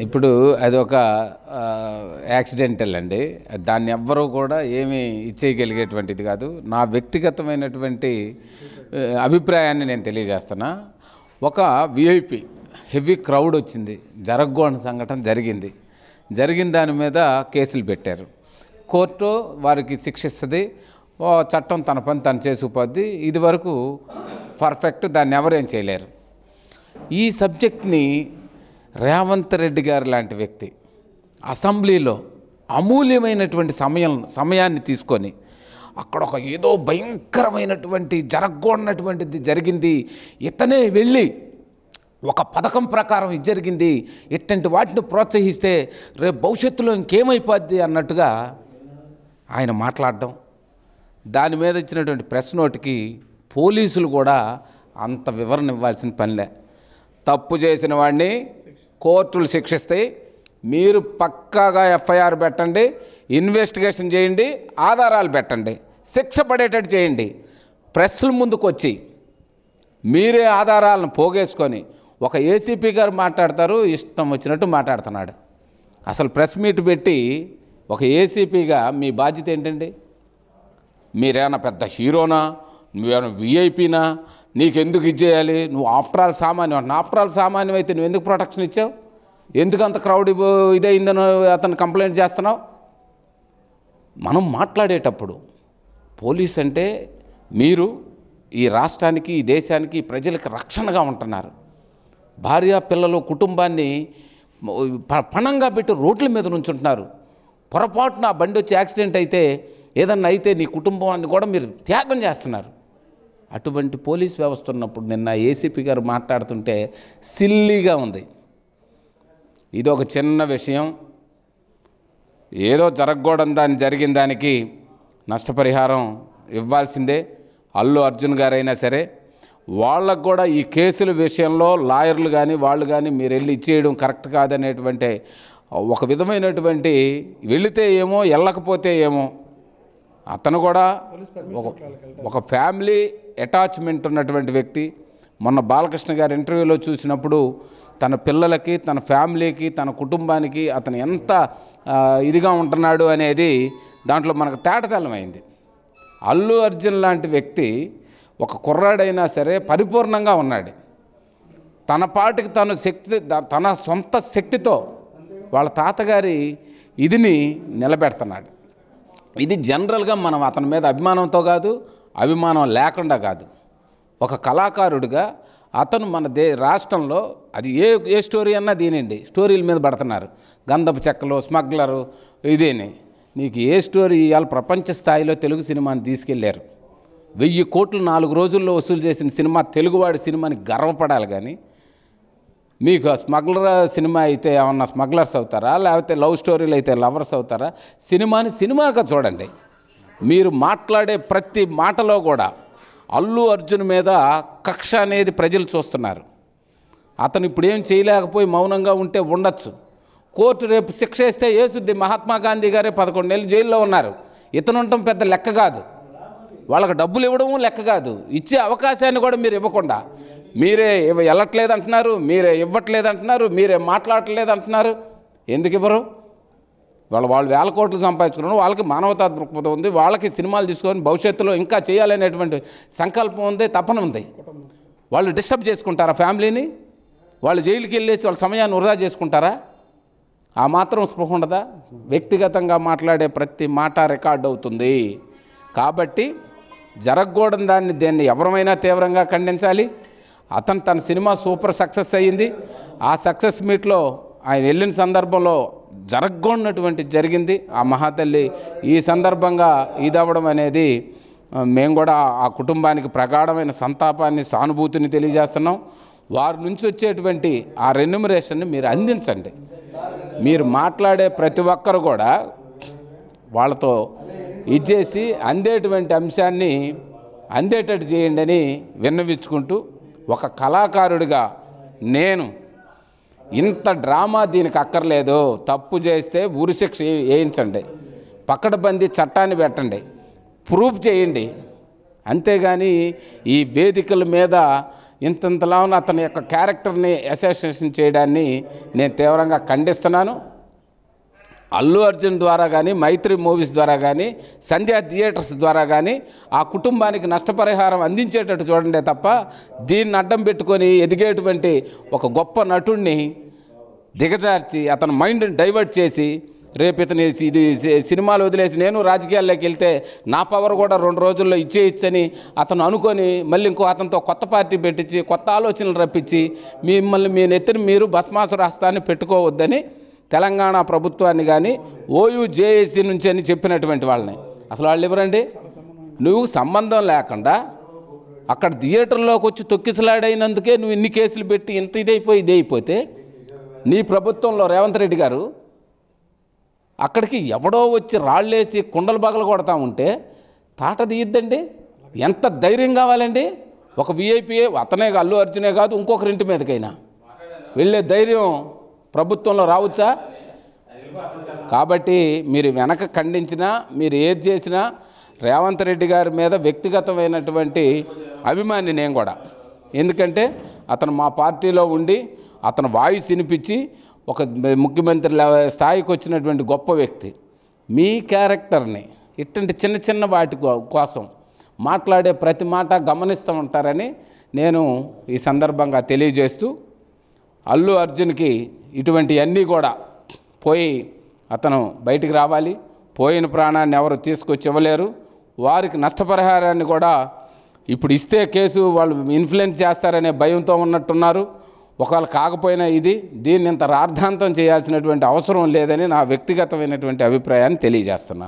ఇప్పుడు అదొక యాక్సిడెంటల్ అండి. దాన్ని ఎవ్వరూ కూడా ఏమీ ఇచ్చేయగలిగేటువంటిది కాదు. నా వ్యక్తిగతమైనటువంటి అభిప్రాయాన్ని నేను తెలియజేస్తున్నా. ఒక విఐపి హెవీ క్రౌడ్ వచ్చింది, జరగకూడని సంఘటన జరిగింది. జరిగిన దాని మీద కేసులు పెట్టారు. కోర్టు వారికి శిక్షిస్తుంది. చట్టం తన పని తను చేసుకుపోద్ది. ఇది వరకు పర్ఫెక్ట్, దాన్ని ఎవరేం చేయలేరు. ఈ సబ్జెక్ట్ని రేవంత్ రెడ్డి గారు లాంటి వ్యక్తి అసెంబ్లీలో అమూల్యమైనటువంటి సమయాన్ని తీసుకొని అక్కడ ఒక ఏదో భయంకరమైనటువంటి జరగకూడనటువంటిది జరిగింది, ఇతనే వెళ్ళి ఒక పథకం ప్రకారం ఇది జరిగింది, ఇట్లాంటి వాటిని ప్రోత్సహిస్తే రేపు భవిష్యత్తులో ఇంకేమైపోద్ది అన్నట్టుగా ఆయన మాట్లాడడం, దాని మీద ఇచ్చినటువంటి ప్రెస్ నోట్కి పోలీసులు కూడా అంత వివరణ ఇవ్వాల్సిన పనిలే. తప్పు చేసిన వాడిని కోర్టులు శిక్షిస్తాయి. మీరు పక్కాగా ఎఫ్ఐఆర్ పెట్టండి, ఇన్వెస్టిగేషన్ చేయండి, ఆధారాలు పెట్టండి, శిక్ష పడేటట్టు చేయండి. ప్రెస్ల ముందుకు వచ్చి మీరే ఆధారాలను పోగేసుకొని ఒక ఏసీపీ గారు మాట్లాడతారు, ఇష్టం వచ్చినట్టు మాట్లాడుతున్నాడు. అసలు ప్రెస్ మీట్ పెట్టి ఒక ఏసీపీగా మీ బాధ్యత ఏంటండి? మీరేమైనా పెద్ద హీరోనా, నువ్వేమైనా విఐపీనా, నీకెందుకు ఇచ్చేయాలి? నువ్వు ఆఫ్టర్ ఆల్ సామాన్యం అంటున్నా. ఆఫ్టర్ ఆల్ సామాన్యం అయితే నువ్వు ఎందుకు ప్రొటెక్షన్ ఇచ్చావు? ఎందుకు అంత క్రౌడ్ ఇదైందని అతను కంప్లైంట్ చేస్తున్నావు? మనం మాట్లాడేటప్పుడు పోలీస్ అంటే మీరు ఈ రాష్ట్రానికి, ఈ దేశానికి, ఈ ప్రజలకు రక్షణగా ఉంటున్నారు. భార్య పిల్లలు కుటుంబాన్ని పణంగా పెట్టి రోడ్ల మీద నుంచుంటున్నారు. పొరపాటున ఆ బండి వచ్చి యాక్సిడెంట్ అయితే, ఏదన్నా అయితే నీ కుటుంబాన్ని కూడా మీరు త్యాగం చేస్తున్నారు. అటువంటి పోలీస్ వ్యవస్థ ఉన్నప్పుడు నిన్న ఏసీపీ గారు మాట్లాడుతుంటే సిల్లీగా ఉంది. ఇది ఒక చిన్న విషయం, ఏదో జరగకూడని దాన్ని జరిగిన దానికి నష్టపరిహారం ఇవ్వాల్సిందే. అల్లు అర్జున్ గారైనా సరే వాళ్ళకు కూడా ఈ కేసుల విషయంలో లాయర్లు కానీ వాళ్ళు కానీ మీరు వెళ్ళి ఇచ్చేయడం కరెక్ట్ కాదనేటువంటి ఒక విధమైనటువంటి వెళితే ఏమో వెళ్ళకపోతే ఏమో, అతను కూడా ఒక ఫ్యామిలీ అటాచ్మెంట్ ఉన్నటువంటి వ్యక్తి. మొన్న బాలకృష్ణ గారి ఇంటర్వ్యూలో చూసినప్పుడు తన పిల్లలకి, తన ఫ్యామిలీకి, తన కుటుంబానికి అతను ఎంత ఇదిగా ఉంటున్నాడు అనేది దాంట్లో మనకు తేటతెల్లమైంది. అల్లు అర్జున్ లాంటి వ్యక్తి ఒక కుర్రాడైనా సరే పరిపూర్ణంగా ఉన్నాడు. తన పాటికి తను తన సొంత శక్తితో వాళ్ళ తాతగారి ఇదిని నిలబెడుతున్నాడు. ఇది జనరల్గా మనం అతని మీద అభిమానంతో కాదు, అభిమానం లేకుండా కాదు, ఒక కళాకారుడిగా అతను మన రాష్ట్రంలో అది ఏ స్టోరీ అన్నా దీనండి స్టోరీల మీద పడుతున్నారు. గంధపు చెక్కలు, స్మగ్లరు, ఇదేని నీకు ఏ స్టోరీ ఇవాళ ప్రపంచ స్థాయిలో తెలుగు సినిమాని తీసుకెళ్లారు. 1000 కోట్లు 4 రోజుల్లో వసూలు చేసిన సినిమా తెలుగువాడి సినిమాని గర్వపడాలి. కానీ మీకు స్మగ్లర్ సినిమా అయితే ఏమన్నా స్మగ్లర్స్ అవుతారా, లేకపోతే లవ్ స్టోరీలు అయితే లవర్స్ అవుతారా? సినిమాని సినిమాగా చూడండి. మీరు మాట్లాడే ప్రతి మాటలో కూడా అల్లు అర్జున్ మీద కక్ష అనేది ప్రజలు చూస్తున్నారు. అతను ఇప్పుడు ఏం చేయలేకపోయి మౌనంగా ఉంటే ఉండొచ్చు. కోర్టు రేపు శిక్ష వేస్తే ఏసుద్ది. మహాత్మా గాంధీ గారే 11 నెలలు జైల్లో ఉన్నారు. ఇతను ఉండటం పెద్ద లెక్క కాదు, వాళ్ళకి డబ్బులు ఇవ్వడము లెక్క కాదు. ఇచ్చే అవకాశాన్ని కూడా మీరు ఇవ్వకుండా మీరే వెళ్ళట్లేదు అంటున్నారు, మీరే ఇవ్వట్లేదు అంటున్నారు, మీరే మాట్లాడట్లేదు అంటున్నారు. ఎందుకు ఇవ్వరు? వాళ్ళు వేల కోట్లు సంపాదించుకున్నారు. వాళ్ళకి మానవతా దృక్పథం ఉంది, వాళ్ళకి సినిమాలు తీసుకొని భవిష్యత్తులో ఇంకా చేయాలనేటువంటి సంకల్పం ఉంది, తపన ఉంది. వాళ్ళు డిస్టర్బ్ చేసుకుంటారా ఫ్యామిలీని? వాళ్ళు జైలుకి వెళ్ళేసి వాళ్ళ సమయాన్ని వృధా చేసుకుంటారా? ఆ మాత్రం స్పృహ ఉండదా? వ్యక్తిగతంగా మాట్లాడే ప్రతి మాట రికార్డ్ అవుతుంది. కాబట్టి జరగకూడని దేన్ని ఎవరమైనా తీవ్రంగా ఖండించాలి. అతను తన సినిమా సూపర్ సక్సెస్ అయ్యింది. ఆ సక్సెస్ మీట్లో ఆయన వెళ్ళిన సందర్భంలో జరగకూడనటువంటి జరిగింది. ఆ మహాతల్లి ఈ సందర్భంగా ఇదవ్వడం అనేది మేము కూడా ఆ కుటుంబానికి ప్రగాఢమైన సంతాపాన్ని, సానుభూతిని తెలియజేస్తున్నాం. వారి నుంచి వచ్చేటువంటి ఆ రెన్యుమరేషన్ని మీరు అందించండి. మీరు మాట్లాడే ప్రతి ఒక్కరు కూడా వాళ్ళతో ఇచ్చేసి అందేటువంటి అంశాన్ని అందేటట్టు చేయండి అని విన్నవించుకుంటూ, ఒక కళాకారుడిగా నేను ఇంత డ్రామా దీనికి అక్కర్లేదు. తప్పు చేస్తే ఉరిశిక్ష వేయించండి, పకడ్బందీ చట్టాన్ని పెట్టండి, ప్రూఫ్ చేయండి. అంతేగాని ఈ వేదికల మీద ఇంతలా ఉన్న అతని యొక్క క్యారెక్టర్ని అసోసియేషన్ చేయడాన్ని నేను తీవ్రంగా ఖండిస్తున్నాను. అల్లు అర్జున్ ద్వారా కానీ, మైత్రి మూవీస్ ద్వారా కానీ, సంధ్యా థియేటర్స్ ద్వారా కానీ ఆ కుటుంబానికి నష్టపరిహారం అందించేటట్టు చూడండి తప్ప దీన్ని అడ్డం పెట్టుకొని ఎదిగేటువంటి ఒక గొప్ప నటుడిని దిగజార్చి అతని మైండ్ని డైవర్ట్ చేసి రేపు ఇతని ఇది సినిమాలు వదిలేసి నేను రాజకీయాల్లోకి వెళ్తే నా పవర్ కూడా 2 రోజుల్లో ఇచ్చేయచ్చని అతను అనుకొని మళ్ళీ ఇంకో అతనితో కొత్త పార్టీ పెట్టించి కొత్త ఆలోచనలు రప్పించి మిమ్మల్ని మీ నెత్తిని మీరు భస్మాసుర హస్తాన్ని పెట్టుకోవద్దని తెలంగాణ ప్రభుత్వాన్ని కానీ ఓయూజేఏసీ నుంచి అని చెప్పినటువంటి వాళ్ళని అసలు వాళ్ళు ఎవరండి? నువ్వు సంబంధం లేకుండా అక్కడ థియేటర్లోకి వచ్చి తొక్కిసలాడైనందుకే నువ్వు ఇన్ని కేసులు పెట్టి ఇంత ఇదైపోతే నీ ప్రభుత్వంలో రేవంత్ రెడ్డి గారు అక్కడికి ఎవడో వచ్చి రాళ్ళేసి కుండలు బగలు కొడతా ఉంటే తాట తీయద్దండి. ఎంత ధైర్యం కావాలండి? ఒక విఐపీ అతనే అల్లు అర్జునే కాదు ఇంకొకరింటి మీదకైనా వెళ్ళే ధైర్యం ప్రభుత్వంలో రావచ్చా? కాబట్టి మీరు వెనక ఖండించినా మీరు ఏది చేసినా రేవంత్ రెడ్డి గారి మీద వ్యక్తిగతమైనటువంటి అభిమాని నేను కూడా. ఎందుకంటే అతను మా పార్టీలో ఉండి అతను వాయిస్ వినిపించి ఒక ముఖ్యమంత్రి స్థాయికి వచ్చినటువంటి గొప్ప వ్యక్తి. మీ క్యారెక్టర్ని ఇట్లాంటి చిన్న చిన్న వాటి కోసం మాట్లాడే ప్రతి మాట గమనిస్తూ ఉంటారని నేను ఈ సందర్భంగా తెలియజేస్తూ అల్లు అర్జున్కి ఇటువంటివన్నీ కూడా పోయి అతను బయటికి రావాలి. పోయిన ప్రాణాన్ని ఎవరు తీసుకొచ్చి ఇవ్వలేరు. వారికి నష్టపరిహారాన్ని కూడా ఇప్పుడు ఇస్తే కేసు వాళ్ళు ఇన్ఫ్లుయెన్స్ చేస్తారనే భయంతో ఉన్నట్టున్నారు. ఒకవేళ కాకపోయినా దీన్ని ఇంత రాద్ధాంతం చేయాల్సినటువంటి అవసరం లేదని నా వ్యక్తిగతమైనటువంటి అభిప్రాయాన్ని తెలియజేస్తున్నాను.